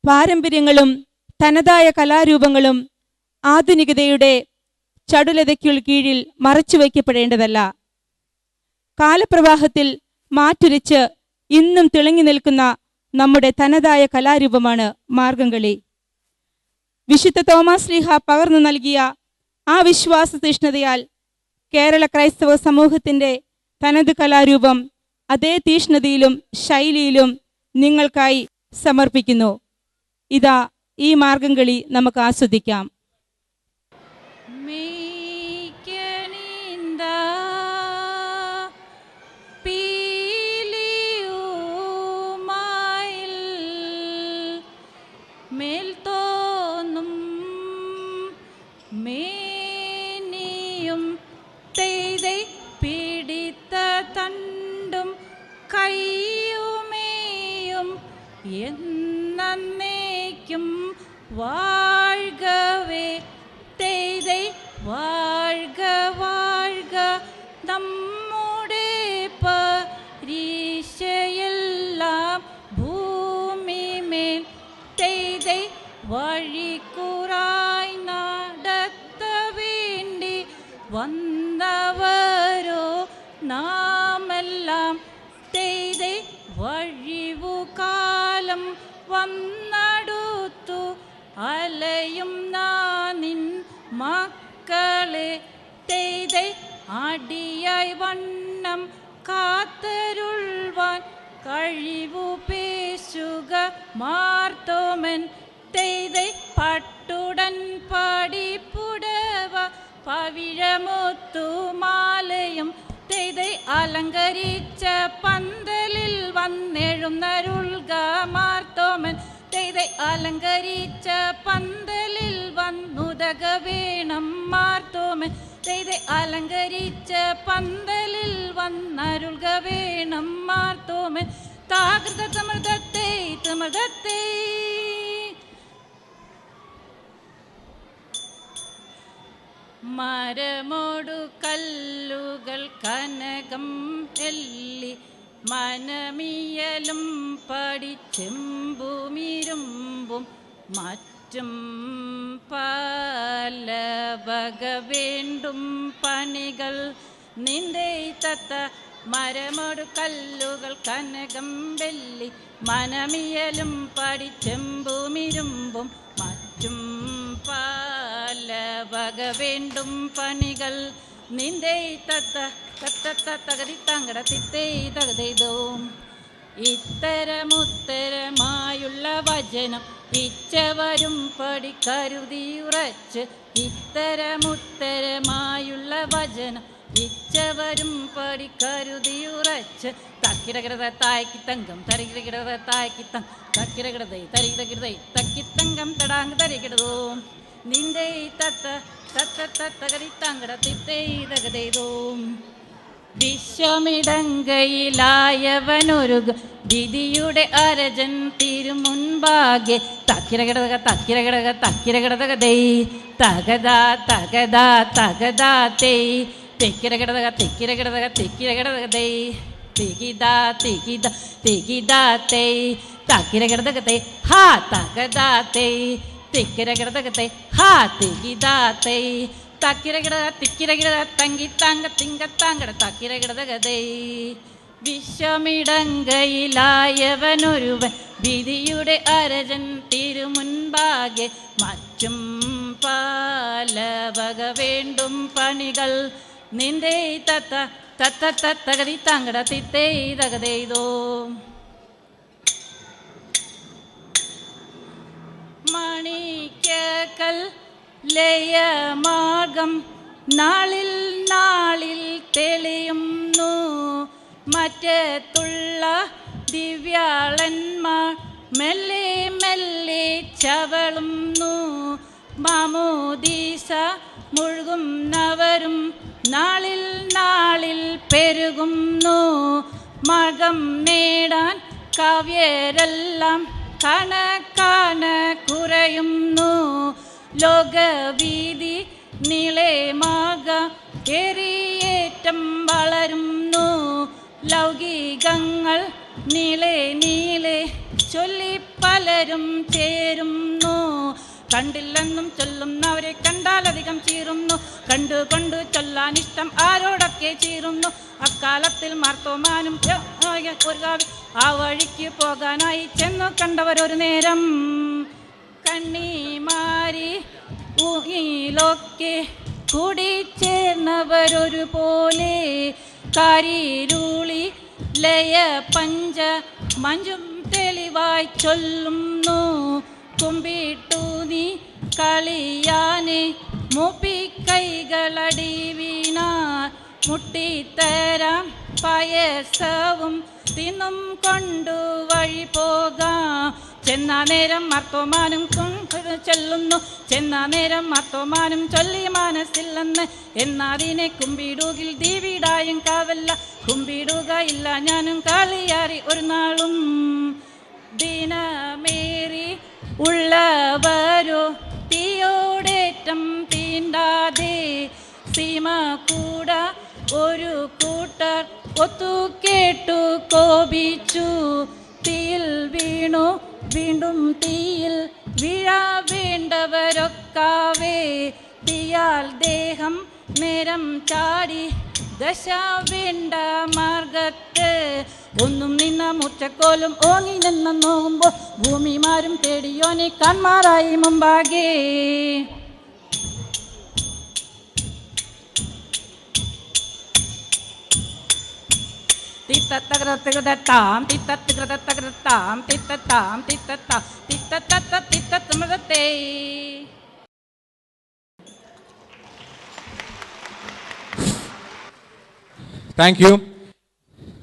പാരമ്പര്യങ്ങളും തനതായ കലാരൂപങ്ങളും ആധുനികതയുടെ ചടുലതയ്ക്കു കീഴിൽ മറച്ചുവയ്ക്കപ്പെടേണ്ടതല്ല. കാലപ്രവാഹത്തിൽ മാറ്റുരച്ച് ഇന്നും തിളങ്ങി നിൽക്കുന്ന നമ്മുടെ തനതായ കലാരൂപമാണ് മാർഗംകളി. വിശുദ്ധ തോമാസ് ശ്ലീഹ പകർന്നു നൽകിയ ആ വിശ്വാസ തീഷ്ണതയാൽ കേരള ക്രൈസ്തവ സമൂഹത്തിൻ്റെ തനത് കലാരൂപം അതേ തീഷ്ണതയിലും ശൈലിയിലും നിങ്ങൾക്കായി സമർപ്പിക്കുന്നു. ഇതാ ഈ മാർഗംകളി നമുക്ക് ആസ്വദിക്കാം. മേനിയും തെയ്തൈ പിടിത്ത തണ്ടും കയ്യുമേയും എന്നേക്കും വാഴ്കവേ തെയ്തൈ വാഴ്ക വാഴ്ക നമ്മുടെ പരീക്ഷയെല്ലാം ഭൂമിമേൽ തെയ്തൈ വഴിക്കുറായി നടത്ത വേണ്ടി വന്നവരോ നാമെല്ലാം തെയ്തൈ വഴിവുകാലം വന്നടുത്തു അലയും നാനിൻ മക്കളെ തെയ്തൈ അടിയായി വണ്ണം കാത്തരുൾവാൻ കഴിവു പേശുക മാർത്തോമൻ തെയ്തൈ പട്ടുടൻ പടിപ്പുടവ പവിഴമുത്തുമാലയും തെയ്തൈ അലങ്കരിച്ച പന്തലിൽ വന്നെഴുന്നരുൾക മാർത്തോമൻ തെയ്തൈ അലങ്കരിച്ച പന്തലിൽ വന്നുതക വേണം മാർത്തോമൻ തെയ്തൈ അലങ്കരിച്ച പന്തലിൽ വന്നരുൾക വേണം മാർത്തോമൻ താകൃത തമൃതത്തെ തമൃതത്തെ മരമോടു കല്ലുകൾ കനകം എല്ലി മനമിയലും പടിച്ചെമ്പുമിരുമ്പും മറ്റും പല വക വേണ്ടും പണികൾ നിന്റെ തത്ത മരമോടു കല്ലുകൾ കനകം വെള്ളി മനമിയലും പടിച്ചെമ്പുമിരുമ്പും മറ്റും പല വക വേണ്ടും പണികൾ നിന്റെ തത്ത തത്തകതി തങ്കട തിത്തേ തകതോ ഇത്തരമുത്തരമായുള്ള വചനം ഇച്ചവരും പടി കരുതിയുറച്ച് ഇത്തരമുത്തരമായുള്ള വചനം ഇച്ചവരും പടി കരുതിയുറച്ച് തക്കിടകിടത തായ്ക്ക് തങ്കം തരികിടകിടത തായ്ക്ക് തക്കിടകിടതൈ തരികിടകിടതൈ തക്കിത്തങ്കം തടാങ്ക് തരികിടതോ നിന്റെ തത്ത തത്തകതി തങ്കട തിത്തേ തകതോ വിശ്വമിടങ്കയിലായവനൊരു വിധിയുടെ അരജൻ തിരുമുൻപാകെ തക്കിരകിടക തക്കിരകിടക തക്കിരകിടതകതൈ തകതാ തകതാ തകതാ തൈ തിക്കിരകിടക തിക്കിരകിടക തിക്കിരകിടതകതൈ തികിതാ തികിത തികിതാ തൈ തക്കിരകിടതകതൈ ഹാ തകതാ തൈ തിക്കിരകിടതകതൈ ഹാ തികിതാ തൈ തക്കിരകിടക തിക്കിരകിട തങ്കി താങ്ക തിങ്കത്താങ്കട തക്കിരകിടതകതൈ വിശ്വമിടങ്കയിലായവനൊരുവൻ വിധിയുടെ അരജൻ തിരുമുൻപാകെ മറ്റും പല വക വേണ്ടും പണികൾ നിന്റെ തത്ത തത്തകതി താങ്കട തിത്തേ തകതൈതോ മണിക്കൽ ലയമാർഗം നാളിൽ നാളിൽ തെളിയുന്നു മറ്റത്തുള്ള ദിവ്യാളന്മാർ മെല്ലെ മെല്ലെ ചവളുന്നു മാമോദീസ മുഴുകുന്നവരും നാളിൽ നാളിൽ പെരുകുന്നു മകം നേടാൻ കാവ്യരെല്ലാം കണക്കാന കുറയുന്നു ലോകവീതി നീളേമാക ഏറിയേറ്റം വളരുന്നു ലൗകികങ്ങൾ നീളെ നീളെ ചൊല്ലി പലരും ചേരുന്നു. കണ്ടില്ലെന്നും ചൊല്ലുന്നവരെ കണ്ടാലധികം ചീറുന്നു. കണ്ടു ചൊല്ലാനിഷ്ടം ആരോടൊക്കെ ചീറുന്നു. അക്കാലത്തിൽ മാർത്തോമാനും ഒരു കാവ്യ ആ വഴിക്ക് പോകാനായി ചെന്നു കണ്ടവരൊരു നേരം. കണ്ണിമാരി ഊയിലൊക്കെ കൂടിച്ചേർന്നവരൊരു പോലെ കാരിരുളി ലയ പഞ്ച മഞ്ചും തെളിവായി ചൊല്ലുന്നു. കുമ്പിട്ടു നീ കളിയാനെ മൂപ്പിക്കൈകളടി വീണാൽ മുട്ടിത്തരാം പായസവും തിന്നും കൊണ്ടു വഴി പോകാം. ചെന്നാ നേരം മാർത്തോമാനും ചൊല്ലുന്നു. ചെന്നാ നേരം മാർത്തോമാനും ചൊല്ലി മനസ്സില്ലെന്ന്. എന്നതിനെ കുമ്പിടുകിൽ ദീവിടായും കാവല്ല. കുമ്പിടുക ഇല്ല ഞാനും കാളിയാറി ഒരു നാളും. ദിനമേറി ഉള്ളവരോ തീയോടേറ്റം തീണ്ടാതെ സീമ കൂട ഒരു കൂട്ടർ ഒത്തു കേട്ടു കോപിച്ചു. തീയിൽ വീണു വീണ്ടും തീയിൽ വീഴാ വേണ്ടവരൊക്കാവേ. തീയാൽ ദേഹം നേരം ചാടി ദശ വേണ്ട മാർഗത്ത്. ഒന്നും നിന്ന മുറ്റക്കോലും ഓങ്ങി നിന്ന നോക്കുമ്പോൾ ഭൂമിമാരും തേടിയോനെ കൺമാറായി മുമ്പാകെ. തിത്തത്തകൃതത്താം തിത്തത്തകൃതത്തകൃതാം തിത്തത്താം തിത്തത്താം തിത്തത്തത്ത തിത്തമൃതത്തെ. Thank U.